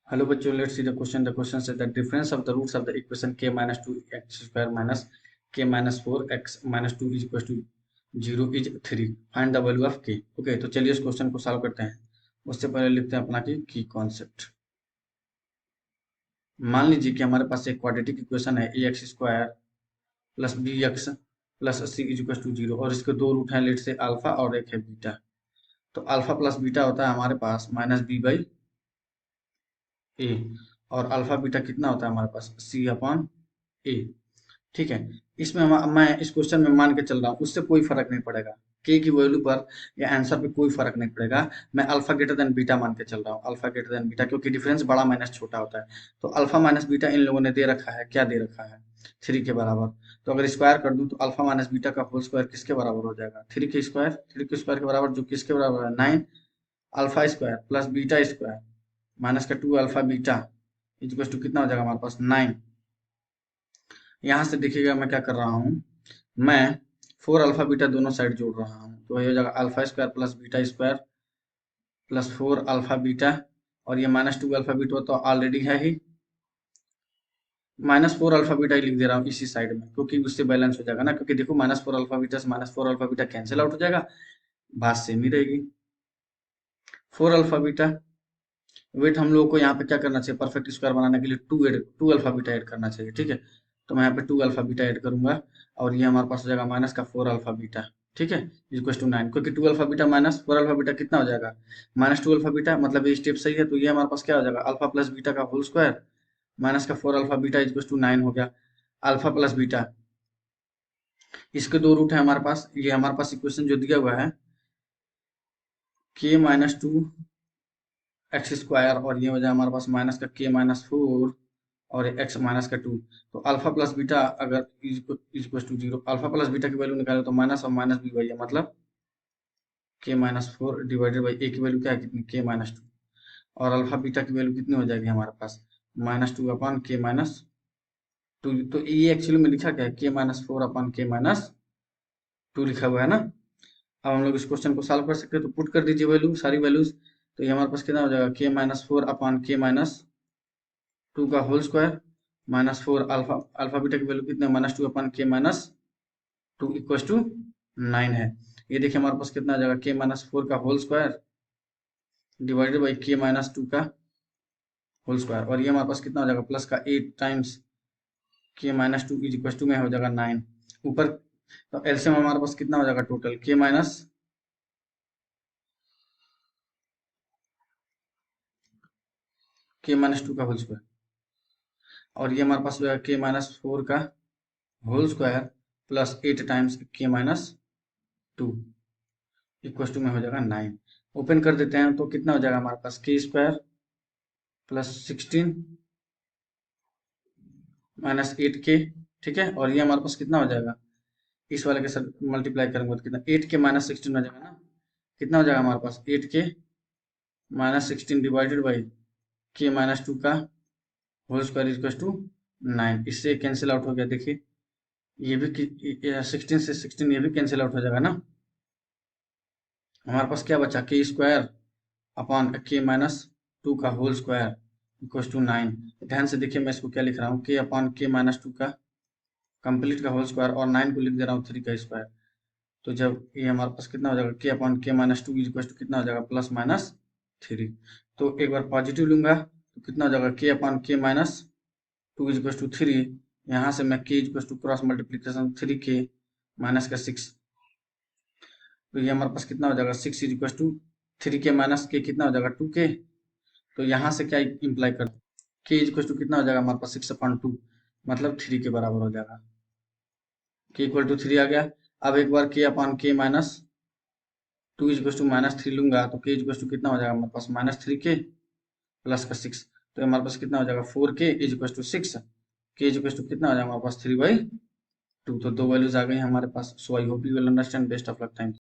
Hello बच्चों, let's see the question. The question says the difference of the roots of the equation k minus 2x square minus k minus 4x minus 2 is equal to 0 is 3. Find the value of k. Okay, तो चलिए इस question को solve करते हैं। उससे पहले लिखते हैं अपना की कॉन्सेप्ट। मान लीजिए कि हमारे पास एक क्वाड्रेटिक इक्वेशन है ax square plus bx plus c is equal to 0 और इसके दो रूट हैं, लेट से अल्फा और एक है बीटा। तो अल्फा प्लस बीटा होता है हमारे पास माइनस बी बाई ए, और अल्फा बीटा कितना होता है हमारे पास सी अपॉन ए। ठीक है, इसमें मैं इस क्वेश्चन में मान के चल रहा हूँ, उससे कोई फर्क नहीं पड़ेगा। के की वैल्यू पर या आंसर पे कोई फर्क नहीं पड़ेगा। मैं अल्फा ग्रेटर देन बीटा मान के चल रहा हूँ, अल्फा ग्रेटर देन बीटा, क्योंकि डिफरेंस बड़ा माइनस छोटा होता है। तो अल्फा माइनस बीटा इन लोगों ने दे रखा है, क्या दे रखा है 3 के बराबर। तो अगर स्क्वायर कर दूं तो अल्फा माइनस बीटा का होल स्क्वायर किसके बराबर हो जाएगा 3 के स्क्वायर, 3 के स्क्वायर के बराबर, जो किसके बराबर है 9 alpha square plus beta square minus का 2 अल्फा बीटा इक्वल टू कितना हो जाएगा हमारे पास 9। यहाँ से देखिएगा मैं क्या कर रहा हूँ, मैं 4 अल्फा बीटा दोनों साइड जोड़ रहा हूँ, तो ये हो जाएगा alpha square plus beta square plus 4 alpha beta, और ये माइनस 2 अल्फा बीटा तो ऑलरेडी है ही, माइनस 4 अल्फा बीटा ही लिख दे रहा हूँ इसी साइड में, क्योंकि उससे बैलेंस हो जाएगा ना। क्योंकि देखो माइनस 4 अल्फा बीटा से minus 4 alpha beta cancel out हो जाएगा, बात सेम ही रहेगी। 4 अल्फा बीटा वेट हम लोगों को यहाँ पे क्या करना चाहिए, परफेक्ट स्क्वायर बनाने के लिए 2 अल्फा बीटा ऐड करना चाहिए। ठीक है, तो मैं यहाँ पे 2 अल्फा बीटा ऐड करूंगा, और ये हमारे पास हो जाएगा माइनस का 4 अल्फा बीटा। ठीक है, इक्वल टू 9, क्योंकि 2 alpha beta minus 4 alpha beta कितना हो जाएगा माइनस 2 अल्फा बीटा, मतलब ये स्टेप सही है। तो ये हमारे पास क्या हो जाएगा अल्फा प्लस बीटा का होल स्क्वायर माइनस का 4 अल्फा बीटा इक्वल टू 9 हो गया। अल्फा प्लस बीटा, इसके दो रूट है हमारे पास, ये हमारे पास इक्वेशन जो दिया हुआ है के माइनस 2 एक्स स्क्वायर, और ये हो जाए हमारे पास माइनस का के माइनस 4 और एक्स माइनस का 2। तो अल्फा प्लस बीटा अगर equal to 0, alpha plus beta की वैल्यू निकाले तो माइनस और माइनस भी वही है, मतलब के माइनस 4 डिवाइडेड बाई ए की वैल्यू क्या है कितनी के माइनस 2, और अल्फा बीटा की वैल्यू कितनी हो जाएगी हमारे पास माइनस 2 अपॉन के माइनस 2। तो ये एक्चुअली में लिखा क्या है के माइनस 4 अपॉन के माइनस 2 लिखा हुआ है ना। अब हम लोग इस क्वेश्चन को सॉल्व कर सकते हैं, तो पुट कर दीजिए वैल्यू, सारी वैल्यूज। तो ये हमारे पास कितना हो जाएगा के माइनस 4 अपॉन के माइनस 2 का whole square minus 4 alpha, alpha beta की वैल्यू कितने माइनस 2 अपॉन के माइनस 2 इक्वल टू 9 है। ये देखिए हमारे पास कितना आ जाएगा के माइनस 4 का होल स्क्वायर डिवाइडेड बाई के माइनस 2 का होल स्क्वायर, और ये हमारे पास कितना हो जाएगा प्लस का 8 टाइम्स के माइनस 2 इज इक्वल टू में हो जाएगा 9 ऊपर। तो एलसीएम हमारे पास कितना हो जाएगा टोटल के माइनस 2 का होल स्क्वायर, और ये हमारे पास हो जाएगा के माइनस 4 का होल स्क्वायर प्लस 8 टाइम्स के माइनस 2 इक्वल टू में हो जाएगा 9। ओपन कर देते हैं तो कितना हो जाएगा हमारे पास के स्क्वायर प्लस 16 माइनस 8 के। ठीक है, और ये हमारे पास कितना हो जाएगा इस वाले के साथ मल्टीप्लाई करेंगे तो कितना 8 के माइनस 16 हो जाएगा ना। कितना हो जाएगा हमारे पास 8 के माइनस 16 डिवाइडेड बाई के माइनस 2 का होल स्क्वायर इक्वल टू 9। इससे कैंसिल आउट हो गया, देखिए ये भी 16 से 16 ये भी कैंसिल आउट हो जाएगा ना। हमारे पास क्या बचा के स्क्वायर अपॉन के माइनस 2 का होल स्क्वायर इक्वल टू 9। ध्यान से देखिए मैं इसको क्या लिख रहा हूँ के अपॉन के माइनस 2 का कंप्लीट का होल स्क्वायर, और 9 को लिख दे रहा हूँ 3 का स्क्वायर। तो जब ये हमारे पास कितना हो जाएगा के अपॉन के माइनस 2 इक्वल टू कितना हो जाएगा प्लस माइनस 3। तो एक बार पॉजिटिव लूंगा तो कितना हो जाएगा के अपॉन के माइनस 2 इक्वल टू 3। यहाँ से मैं के इक्वल टू क्रॉस मल्टीप्लीकेशन 3 के माइनस का 6, तो ये हमारे पास कितना हो जाएगा 6 इक्वल टू 3 के माइनस के कितना हो जाएगा 2 के। तो यहाँ से क्या इंप्लाई कर के इक्वल टू कितना हो जाएगा हमारे पास 6 अपॉन 2, मतलब 3 के बराबर हो जाएगा। के इक्वल टू 3 आ गया। अब एक बार के अपॉन के माइनस 2 इक्वल टू माइनस 3 लूंगा तो के इक्वल टू कितना हो जाएगा हमारे पास माइनस 3 के प्लस का 6, तो हमारे पास कितना हो जाएगा 4 के इक्वल टू 6, के इक्वल टू कितना हो जाएगा हमारे पास 3/2। तो दो वैल्यूज आ गई हमारे पास। So I hope you will understand. Best of luck, thank you.